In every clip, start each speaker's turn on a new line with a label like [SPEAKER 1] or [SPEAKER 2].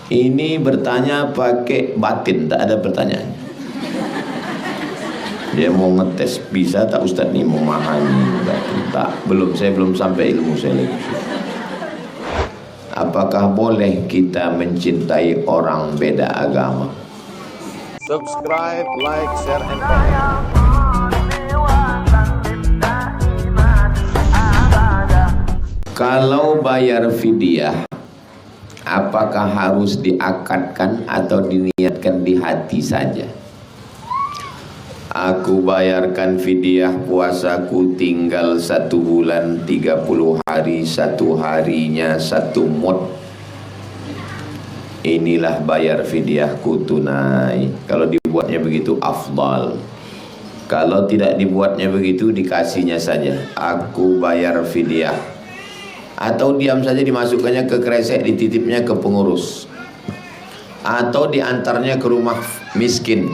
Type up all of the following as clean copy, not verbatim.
[SPEAKER 1] Ini bertanya pakai batin, tak ada pertanyaan. Dia mau ngetes bisa tak Ustadz nih memahami batin? Tak, belum, saya belum sampai ilmu saya lagi. Apakah boleh kita mencintai orang beda agama?
[SPEAKER 2] Subscribe, like, share, and comment.
[SPEAKER 1] Kalau bayar fidyah, apakah harus diakadkan atau diniatkan di hati saja? Aku bayarkan fidyah puasaku tinggal 1 bulan 30 hari, 1 harinya 1 mud. Inilah bayar fidyahku tunai. Kalau dibuatnya begitu afdal. Kalau tidak dibuatnya begitu, dikasihnya saja, aku bayar fidyah. Atau diam saja dimasukkannya ke kresek, dititipnya ke pengurus, atau diantarnya ke rumah miskin.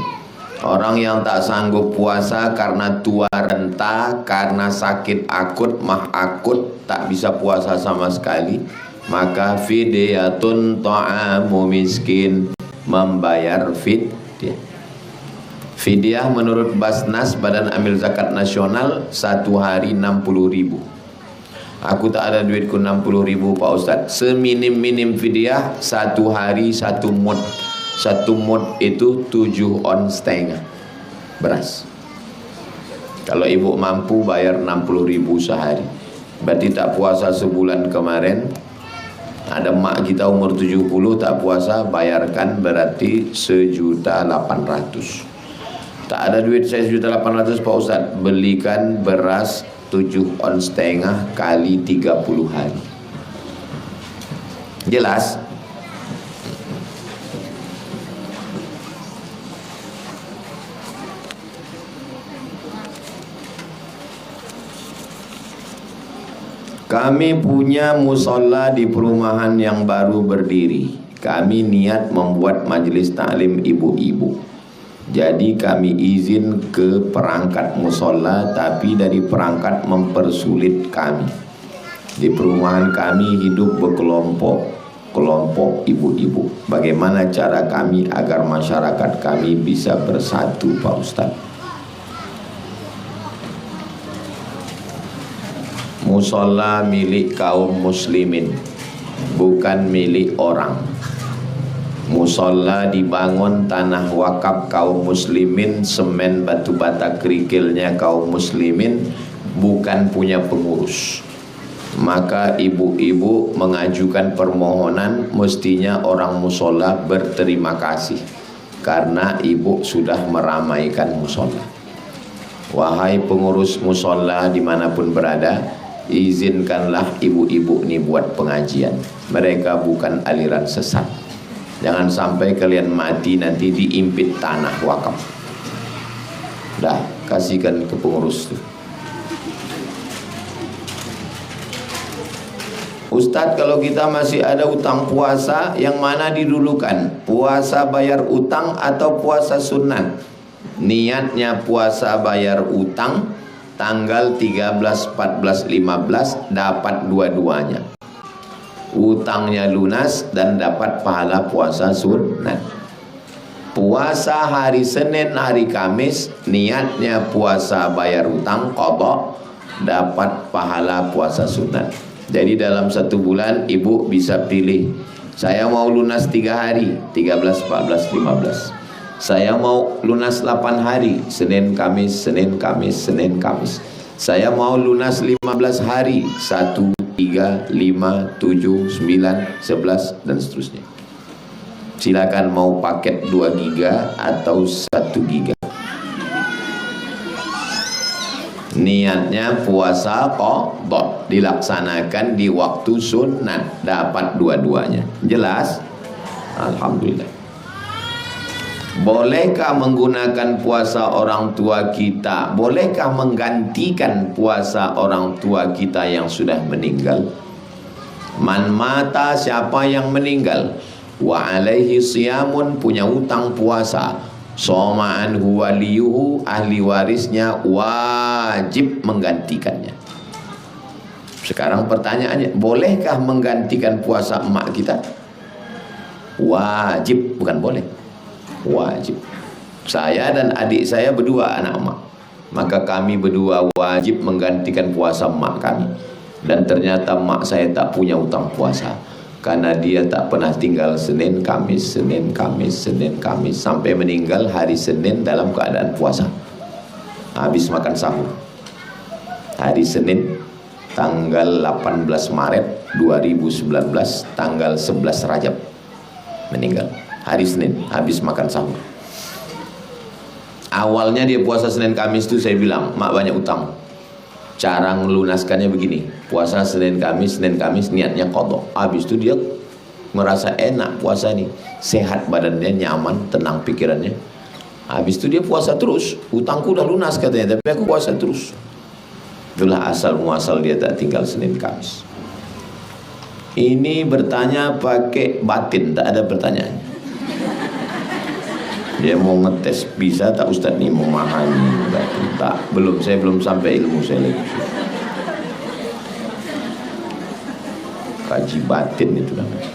[SPEAKER 1] Orang yang tak sanggup puasa karena tua renta, karena sakit akut, mah akut, tak bisa puasa sama sekali, maka fidyatun ta'amu miskin, membayar fidyah. Fidyah menurut Basnas, Badan Amil Zakat Nasional, 1 hari 60.000. Aku tak ada duitku 60.000 Pak Ustadz. Seminim-minim fidyah 1 hari 1 mud. 1 mud itu 7 on setengah beras. Kalau ibu mampu bayar 60.000 sehari, berarti tak puasa sebulan kemarin. Ada mak kita umur 70 tak puasa, bayarkan berarti 1.800.000. Tak ada duit saya 1.800.000 Pak Ustadz. Belikan beras 7 on setengah kali 30 hari. Jelas? Kami punya musola di perumahan yang baru berdiri. Kami niat membuat majelis taklim ibu-ibu. Jadi kami izin ke perangkat musola, tapi dari perangkat mempersulit kami. Di perumahan kami hidup berkelompok ibu-ibu. Bagaimana cara kami agar masyarakat kami bisa bersatu Pak Ustadz? Musola milik kaum muslimin, bukan milik orang. Musola dibangun tanah wakaf kaum muslimin, semen batu bata kerikilnya kaum muslimin, bukan punya pengurus. Maka ibu-ibu mengajukan permohonan, mestinya orang musola berterima kasih karena ibu sudah meramaikan musola. Wahai pengurus musola dimanapun berada, izinkanlah ibu-ibu ini buat pengajian. Mereka bukan aliran sesat. Jangan sampai kalian mati nanti diimpit tanah wakaf. Dah, kasihkan ke pengurus tu. Ustadz, kalau kita masih ada utang puasa, yang mana didulukan? Puasa bayar utang atau puasa sunat? Niatnya puasa bayar utang, tanggal 13, 14, 15 dapat dua-duanya. Utangnya lunas dan dapat pahala puasa sunat. Puasa hari Senin, hari Kamis, niatnya puasa bayar utang qadha, dapat pahala puasa sunat. Jadi dalam 1 bulan ibu bisa pilih, saya mau lunas 3 hari, 13, 14, 15. Saya mau lunas 8 hari, Senin, Kamis, Senin, Kamis, Senin, Kamis. Saya mau lunas 15 hari, 1, 3, 5, 7, 9, 11 dan seterusnya. Silakan mau paket 2 giga atau 1 giga. Niatnya puasa qadha, dilaksanakan di waktu sunat, dapat dua-duanya. Jelas? Alhamdulillah. Bolehkah menggunakan puasa orang tua kita? Bolehkah menggantikan puasa orang tua kita yang sudah meninggal? Man mata, siapa yang meninggal, wa alaihi siyamun, punya utang puasa, soma anhu waliyuhu, ahli warisnya wajib menggantikannya. Sekarang pertanyaannya, bolehkah menggantikan puasa emak kita? Wajib, bukan boleh. Wajib. Saya dan adik saya berdua anak emak, maka kami berdua wajib menggantikan puasa emak kami. Dan ternyata emak saya tak punya utang puasa, karena dia tak pernah tinggal Senin, Kamis, Senin, Kamis, Senin, Kamis, sampai meninggal hari Senin dalam keadaan puasa. Habis makan sahur hari Senin tanggal 18 Maret 2019, tanggal 11 Rajab meninggal. Hari Senin habis makan sahur. Awalnya dia puasa Senin Kamis itu saya bilang, mak banyak utang. Cara melunaskannya begini, puasa Senin Kamis niatnya qadha. Habis itu dia merasa enak puasa nih, sehat badannya, nyaman, tenang pikirannya. Habis itu dia puasa terus. Utangku udah lunas katanya, tapi aku puasa terus. Itulah asal muasal dia tak tinggal Senin Kamis. Ini bertanya pakai batin, tak ada pertanyaan. Dia mau ngetes bisa tak Ustaz nih memahami batin? Tak, belum, saya belum sampai ilmu saya lagi. Kaji batin itu namanya.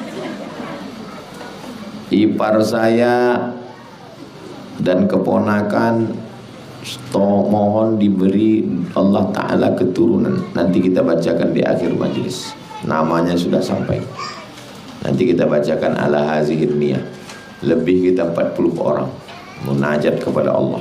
[SPEAKER 1] Ipar saya dan keponakan mohon diberi Allah Ta'ala keturunan. Nanti kita bacakan di akhir majlis. Namanya sudah sampai. Nanti kita bacakan ala hazihir niyah. Lebih kita 40 orang munajat kepada Allah.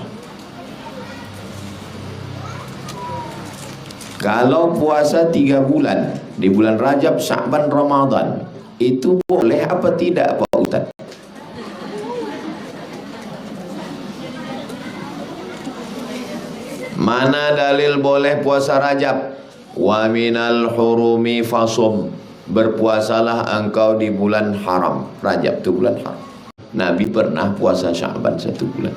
[SPEAKER 1] Kalau puasa 3 bulan, di bulan Rajab, Sya'ban, Ramadan, itu boleh apa tidak Pak Ustaz? Mana dalil boleh puasa Rajab? Wa minal hurumi fasum. Berpuasalah engkau di bulan haram. Rajab itu bulan haram. Nabi pernah puasa Sya'ban 1 bulan.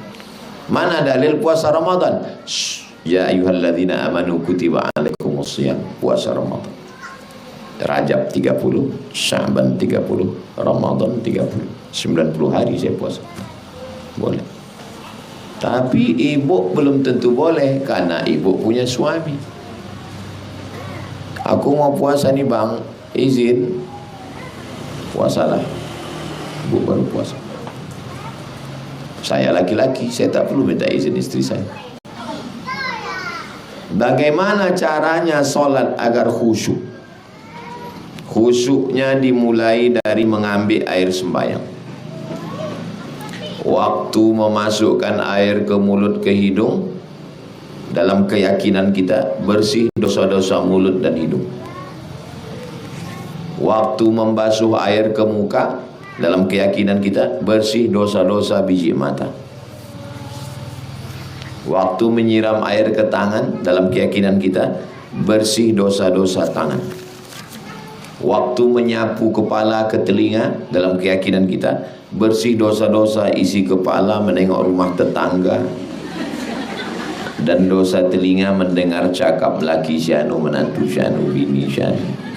[SPEAKER 1] Mana dalil puasa Ramadan? Ya ayyuhalladzina amanu kutiba alaikumusiyam. Puasa Ramadan. Rajab 30, Sya'ban 30, Ramadan 30. 90 hari saya puasa. Boleh. Tapi ibu belum tentu boleh, karena ibu punya suami. Aku mau puasa nih bang, izin. Puasalah. Ibu baru puasa. Saya laki-laki, saya tak perlu minta izin istri saya. Bagaimana caranya sholat agar khusyuk? Khusyuknya dimulai dari mengambil air sembahyang. Waktu memasukkan air ke mulut, ke hidung, dalam keyakinan kita bersih dosa-dosa mulut dan hidung. Waktu membasuh air ke muka, dalam keyakinan kita bersih dosa-dosa biji mata. Waktu menyiram air ke tangan, dalam keyakinan kita bersih dosa-dosa tangan. Waktu menyapu kepala ke telinga, dalam keyakinan kita bersih dosa-dosa isi kepala menengok rumah tetangga, dan dosa telinga mendengar cakap laki syanu, menantu syanu, bini syanu.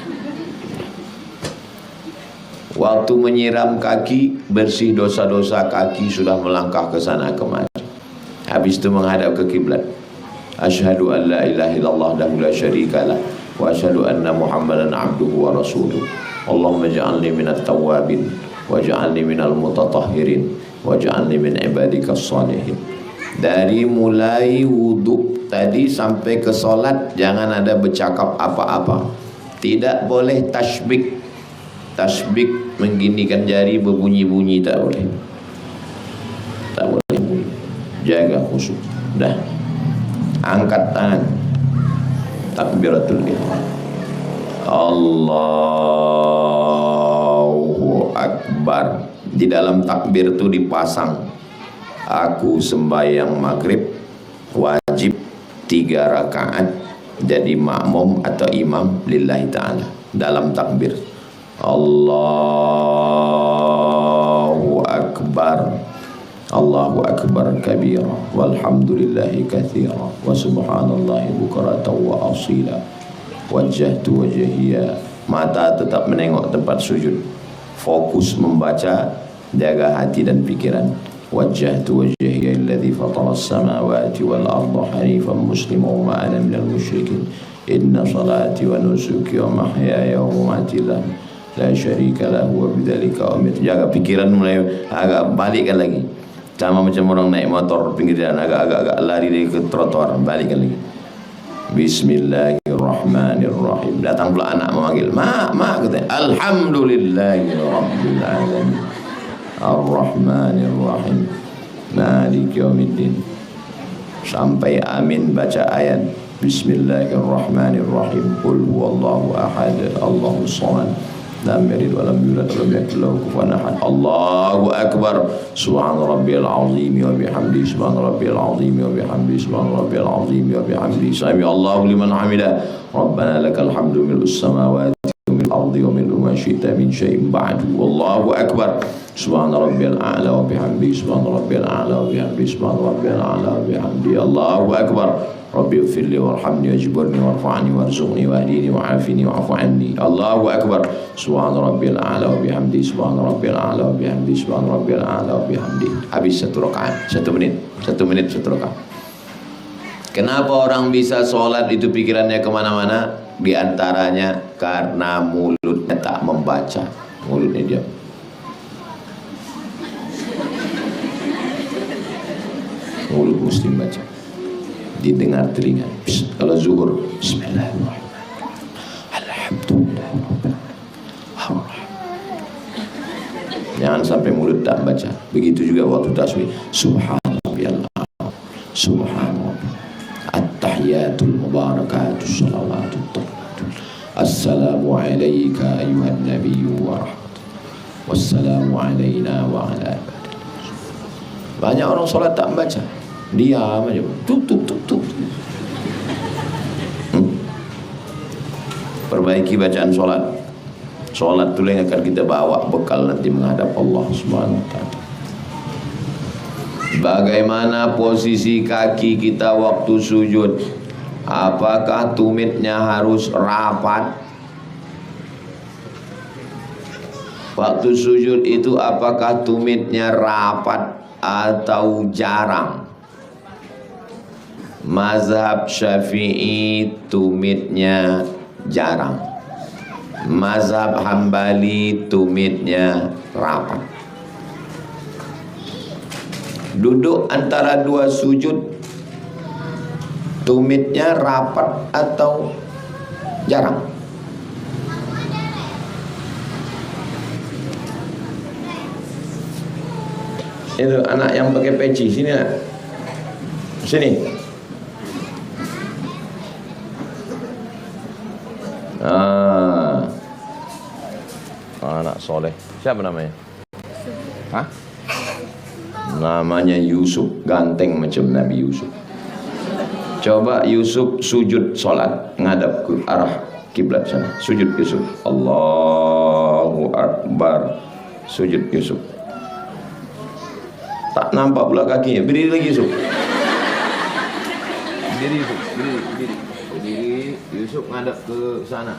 [SPEAKER 1] Waktu menyiram kaki, bersih dosa-dosa kaki sudah melangkah ke sana kemari. Habis itu menghadap ke kiblat. Asyhadu an la ilaha illallah wahdahu la syarikalah wa asyhadu anna Muhammadan abduhu wa rasuluh. Allahumma ja'alni minat tawabin waj'alni minal mutatahhirin waj'alni min ibadikas salihin. Dari mulai wudhu tadi sampai ke solat jangan ada bercakap apa-apa. Tidak boleh tasbik. Tasbik mengginikan jari berbunyi-bunyi tak boleh. Tak boleh bunyi. Jaga khusyuk. Dah. Angkat tangan. Takbiratul ihram. Allahu Akbar. Di dalam takbir itu dipasang, aku sembahyang maghrib wajib 3 rakaat jadi makmum atau imam lillahi ta'ala. Dalam takbir Allahu Akbar, Allahu Akbar kabira, walhamdulillahi kathira, wa subhanallahi bukratan wa asila, wajjahtu wajhiya. Mata tetap menengok tempat sujud, fokus membaca, jaga hati dan pikiran. Wajjahtu wajhiya alladhi fatara as-samawati wal arda hanifan musliman wa ana minal musyrikin. Inna salati wa nusuki wa mahyaya wa mamati la syarika lahu wa bidzalika umirtu. Jaga pikiran mulai agak balikkan lagi. Sama macam orang naik motor pinggir jalan agak lari dari ke trotoar, balikkan lagi. Bismillahirrahmanirrahim. Datang pula anak memanggil, "Ma, kata. Alhamdulillahirabbil alamin. Ar-Rahmanir-Rahim. Maliki yaumiddin." Sampai amin baca ayat Bismillahirrahmanirrahim. Qul huwallahu ahad, Allahus samad, lam yalid wa lam yulad wa lam yakul lahu kufuwan ahad. Allahu akbar. Subhana rabbiyal azim wa bihamdihi. Subhana rabbiyal azim wa bihamdihi. Subhana rabbiyal azim wa bihamdihi. Sami Allahu liman hamidah. Rabbana lakal hamdu mil'us samawati wa mil'ul ardi wa mil'u ma syi'ta min syai'in ba'du. Wallahu akbar. Subhana rabbiyal a'la wa bihamdihi. Subhana rabbiyal a'la wa bihamdihi. Subhana rabbiyal a'la wa bihamdihi. Allahu akbar. Rabbi ighfirli warhamni wajburni warfa'ni warzuqni wahdini wa'afini wa'fu anni. Allahu akbar. Subhana rabbil a'la wa bihamdi. Subhana rabbil a'la wa bihamdi. Subhana rabbil a'la wa bihamdi. Habis satu rakaat, 1 menit, 1 menit 1 rakaat. Kenapa orang bisa sholat itu pikirannya kemana-mana? Di antaranya karena mulutnya tak membaca, mulutnya diam. Mulut mesti baca, didengar telinga. Kalau zuhur, Bismillahirrahmanirrahim, Alhamdulillah. Jangan sampai mulut tak baca. Begitu juga waktu tasbih, Subhanallah, Subhanallah, At-tahiyatul mubarakatus salawatut tayyibatu. Assalamu alayka ayuhan nabiyyu wa rahmatullahi wassalamu alayna wa ala. Banyak orang solat tak membaca, diam aja, tutup. Perbaiki bacaan solat. Solat itu yang akan kita bawa bekal nanti menghadap Allah Subhanahu wa ta'ala. Bagaimana posisi kaki kita waktu sujud? Apakah tumitnya harus rapat? Waktu sujud itu apakah tumitnya rapat atau jarang? Mazhab Syafi'i tumitnya jarang. Mazhab Hambali tumitnya rapat. Duduk antara dua sujud tumitnya rapat atau jarang? Itu anak yang pakai peci, sini nak. Sini. Anak soleh. Siapa namanya? Hah? Namanya Yusuf, ganteng macam Nabi Yusuf. Coba Yusuf sujud solat, ngadap ke arah kiblat sana. Sujud Yusuf. Allahu Akbar. Sujud Yusuf. Tak nampak pula kakinya. Berdiri lagi Yusuf. Berdiri Yusuf. Berdiri. Yusuf ngadap ke sana.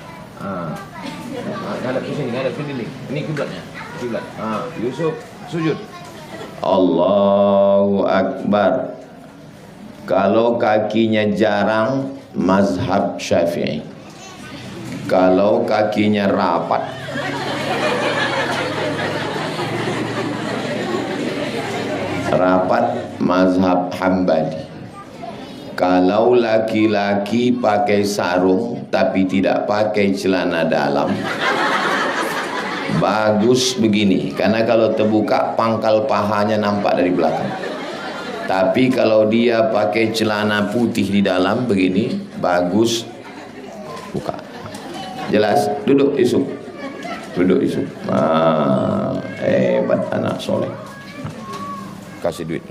[SPEAKER 1] Ngadap ke sini, ngadap ke dinding. Ini kiblatnya. Kiblat. Yusuf sujud. Allahu Akbar. Kalau kakinya jarang, mazhab Syafi'i. Kalau kakinya rapat, mazhab Hambali. Kalau laki-laki pakai sarung tapi tidak pakai celana dalam, bagus begini, karena kalau terbuka pangkal pahanya nampak dari belakang. Tapi kalau dia pakai celana putih di dalam begini, bagus buka. Jelas? Duduk Yusuf. Duduk Yusuf. Hebat anak soleh. Kasih duit.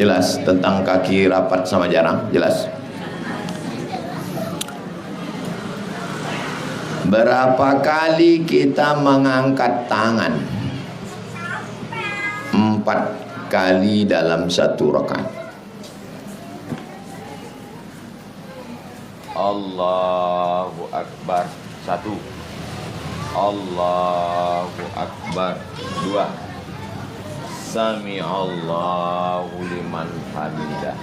[SPEAKER 1] Jelas tentang kaki rapat sama jarang? Jelas. Berapa kali kita mengangkat tangan? 4 kali dalam 1 rakaat. Allahu Akbar 1. Allahu Akbar. 2. Sami Allahu liman hamidah.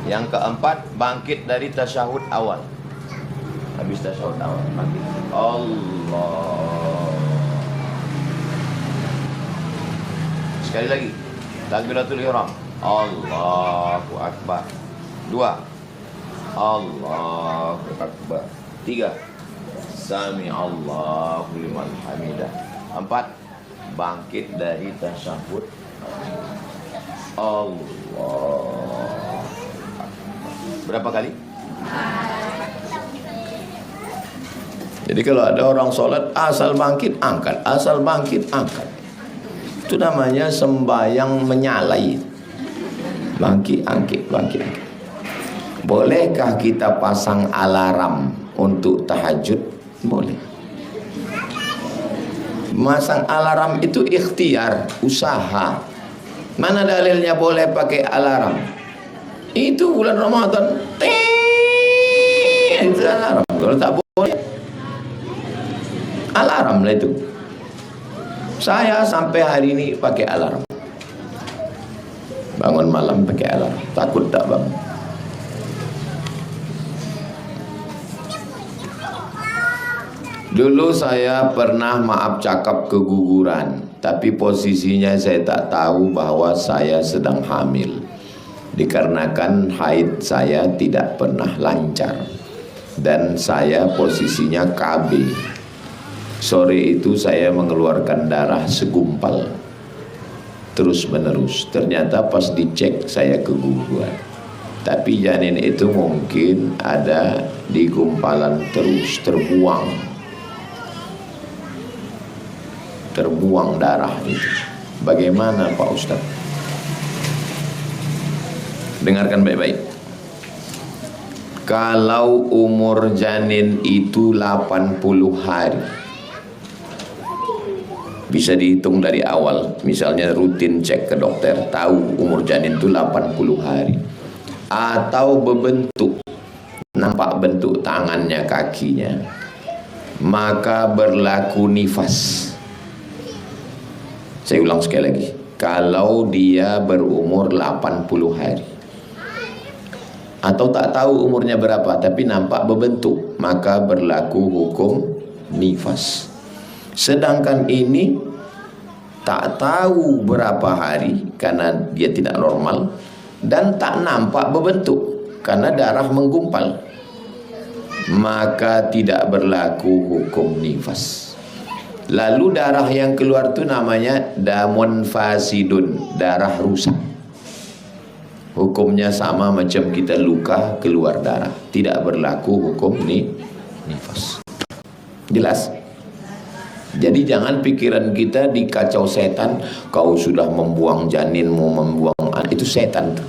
[SPEAKER 1] Yang keempat, bangkit dari tasyahud awal. Habis tasyahud awal, bangkit. Allah. Sekali lagi, takbiratul ihram. Allahu Akbar. 2. Allahu Akbar. 3. Sami Allahu liman hamidah. 4. Bangkit dari tasyahud. Allah. Berapa kali? Jadi kalau ada orang sholat asal bangkit angkat, asal bangkit angkat, itu namanya sembahyang menyalai. Bangkit angkit, bangkit angkit. Bolehkah kita pasang alarm untuk tahajud? Boleh. Masang alarm itu ikhtiar, usaha. Mana dalilnya boleh pakai alarm? Itu bulan Ramadan. Itu alarm. Kalau tak boleh, alarm lah itu. Saya sampai hari ini pakai alarm. Bangun malam pakai alarm. Takut tak bangun. Dulu saya pernah maaf cakap keguguran, tapi posisinya saya tak tahu bahwa saya sedang hamil. Dikarenakan haid saya tidak pernah lancar dan saya posisinya KB. Sore itu saya mengeluarkan darah segumpal terus menerus. Ternyata pas dicek saya keguguran, tapi janin itu mungkin ada di gumpalan terus, terbuang darah itu. Bagaimana Pak Ustadz? Dengarkan baik-baik. Kalau umur janin itu 80 hari, bisa dihitung dari awal. Misalnya rutin cek ke dokter, tahu umur janin itu 80 hari. Atau berbentuk, nampak bentuk tangannya, kakinya, maka berlaku nifas. Saya ulang sekali lagi. Kalau dia berumur 80 hari atau tak tahu umurnya berapa tapi nampak berbentuk, maka berlaku hukum nifas. Sedangkan ini tak tahu berapa hari karena dia tidak normal, dan tak nampak berbentuk karena darah menggumpal, maka tidak berlaku hukum nifas. Lalu darah yang keluar itu namanya damun fasidun, darah rusak. Hukumnya sama macam kita luka keluar darah, tidak berlaku hukum nifas. Jelas? Jadi jangan pikiran kita dikacau setan. Kau sudah membuang janinmu, membuang anak, itu setan tuh.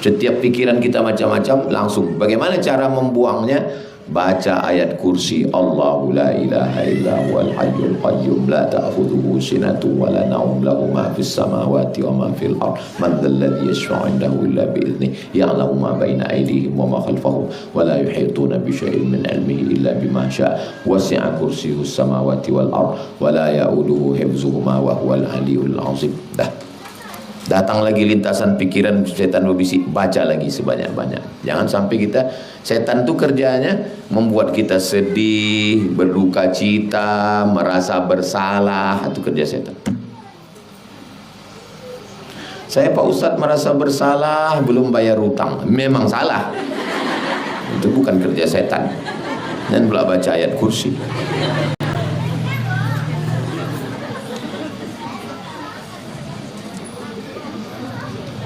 [SPEAKER 1] Setiap pikiran kita macam-macam, langsung bagaimana cara membuangnya? Baca ayat kursi, Allahu la ilaha illa huwal hayyul qayyum la ta'khudhuhu sinatun wa la nawm lahu ma fis samawati wa ma fil ard man dhal ladzi yashfa'u 'indahu illa bi idhnihi ya'lamu ma baina aydihim wa ma khalfahum wa la yuhituna bi shay'in min 'ilmihi illa bima syaa wasi'a kursiyyuhu samawati wal ard wa la ya'uduhu hifdzuhuma wa huwal 'aliyyul 'azim. Datang lagi lintasan pikiran setan berbisik, baca lagi sebanyak-banyak. Jangan sampai kita, setan itu kerjanya membuat kita sedih, berduka cita, merasa bersalah. Itu kerja setan. Saya Pak Ustadz merasa bersalah belum bayar hutang. Memang salah. Itu bukan kerja setan. Dan pula baca ayat kursi.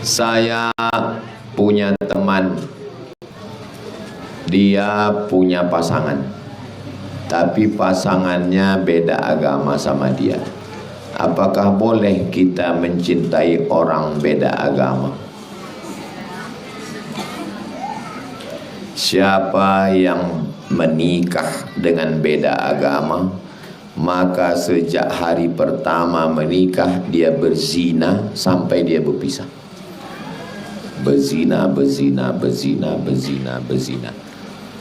[SPEAKER 1] Saya punya teman, dia punya pasangan, tapi pasangannya beda agama sama dia. Apakah boleh kita mencintai orang beda agama? Siapa yang menikah dengan beda agama, maka sejak hari pertama menikah dia berzina sampai dia berpisah. Berzina.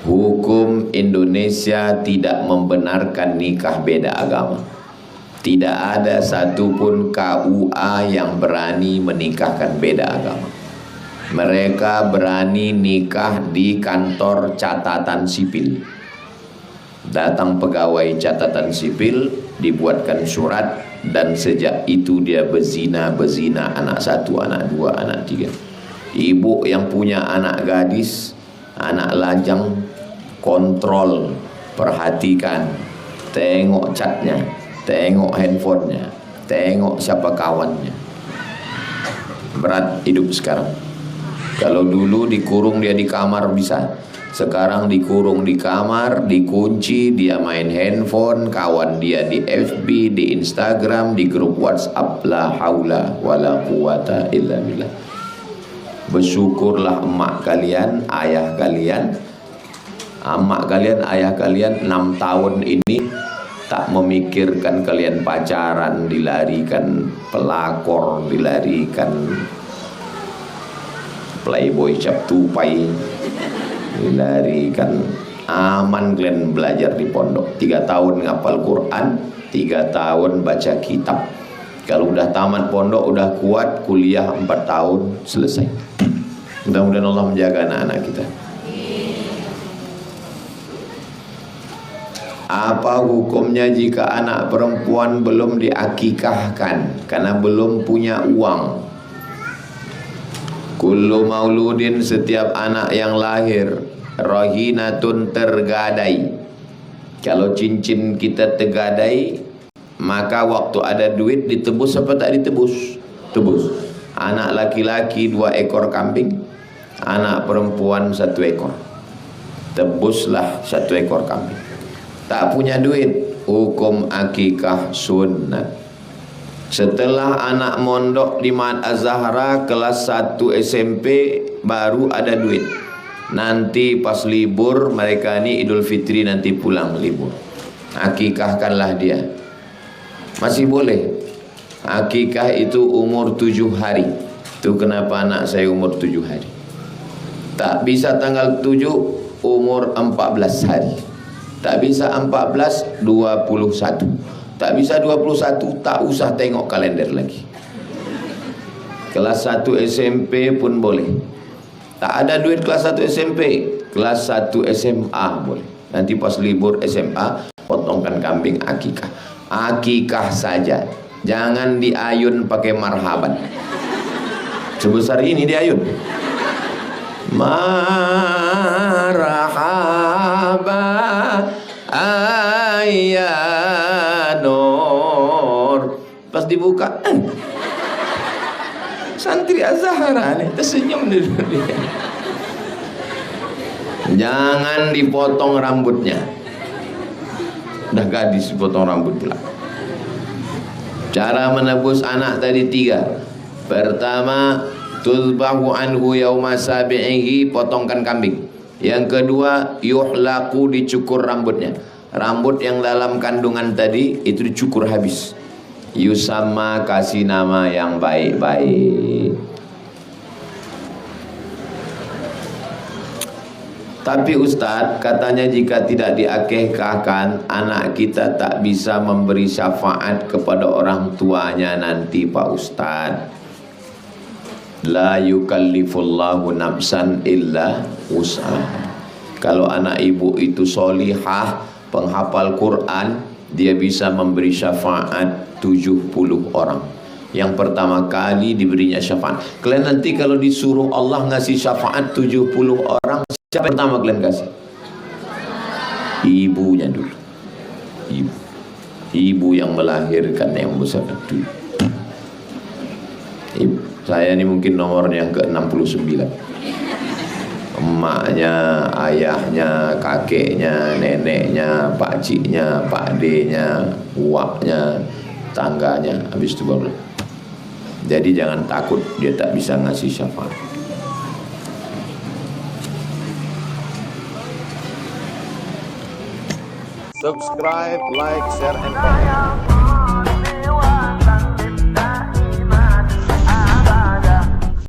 [SPEAKER 1] Hukum Indonesia tidak membenarkan nikah beda agama. Tidak ada satupun KUA yang berani menikahkan beda agama. Mereka berani nikah di kantor catatan sipil. Datang pegawai catatan sipil, dibuatkan surat, dan sejak itu dia berzina, anak 1, anak 2, anak 3. Ibu yang punya anak gadis, anak lajang, kontrol, perhatikan, tengok catnya, tengok handphonenya, tengok siapa kawannya. Berat hidup sekarang. Kalau dulu dikurung dia di kamar bisa, sekarang dikurung di kamar, dikunci, dia main handphone, kawan dia di FB, di Instagram, di grup WhatsApp. La haula wala quwata illa billah. Bersyukurlah emak kalian, ayah kalian, emak kalian, ayah kalian 6 tahun ini tak memikirkan kalian pacaran, dilarikan pelakor, dilarikan playboy cap tupai, dilarikan. Aman kalian belajar di pondok. 3 tahun ngapal Quran, 3 tahun baca kitab. Kalau udah tamat pondok, udah kuat, kuliah 4 tahun, selesai. Mudah-mudahan Allah menjaga anak-anak kita. Apa hukumnya jika anak perempuan belum diakikahkan karena belum punya uang? Kullu mauludin, setiap anak yang lahir, rahinatun, tergadai. Kalau cincin kita tergadai, maka waktu ada duit ditebus apa tak ditebus? Tebus. Anak laki-laki 2 ekor kambing, anak perempuan 1 ekor. Tebuslah 1 ekor kambing. Tak punya duit, hukum akikah sunnat. Setelah anak mondok di Ma'had Az-Zahra kelas 1 SMP baru ada duit. Nanti pas libur, mereka ini Idul Fitri nanti pulang libur, akikahkanlah dia. Masih boleh. Akikah itu umur 7 hari. Itu kenapa anak saya umur 7 hari. Tak bisa tanggal 7, umur 14 hari. Tak bisa 14, 21. Tak bisa 21, tak usah tengok kalender lagi. Kelas 1 SMP pun boleh. Tak ada duit kelas 1 SMP, kelas 1 SMA boleh. Nanti pas libur SMA, potongkan kambing akikah. Akikah saja, jangan diayun pakai marhaban. Sebesar ini diayun. Marhaba Ayanur. Pas dibuka, santri Az-Zahra nih tersenyum dulu dia. Jangan dipotong rambutnya. Udah gadis potong rambut pula. Cara menebus anak tadi 3. Pertama, tuzbahu anhu yauma sabi'ihi, potongkan kambing. Yang kedua, yuhlaku, dicukur rambutnya. Rambut yang dalam kandungan tadi itu dicukur habis. Yusamma, kasih nama yang baik-baik. Tapi Ustadz, katanya jika tidak diakikahkan, anak kita tak bisa memberi syafaat kepada orang tuanya nanti Pak Ustadz. La yukallifullahu nafsan illa wus'aha. Kalau anak ibu itu solihah, penghafal Quran, dia bisa memberi syafaat 70 orang. Yang pertama kali diberinya syafaat. Kalian nanti kalau disuruh Allah ngasih syafaat 70 orang, siapa yang pertama kalian kasih? Ibunya dulu. Ibu yang melahirkan yang besar dulu. Ibu. Saya ini mungkin nomornya yang ke-69. Emaknya, ayahnya, kakeknya, neneknya, pakciknya, pakdenya, uaknya, tangganya, habis itu baru. Jadi jangan takut dia tak bisa ngasih syafaat.
[SPEAKER 2] Subscribe, like, share, and comment.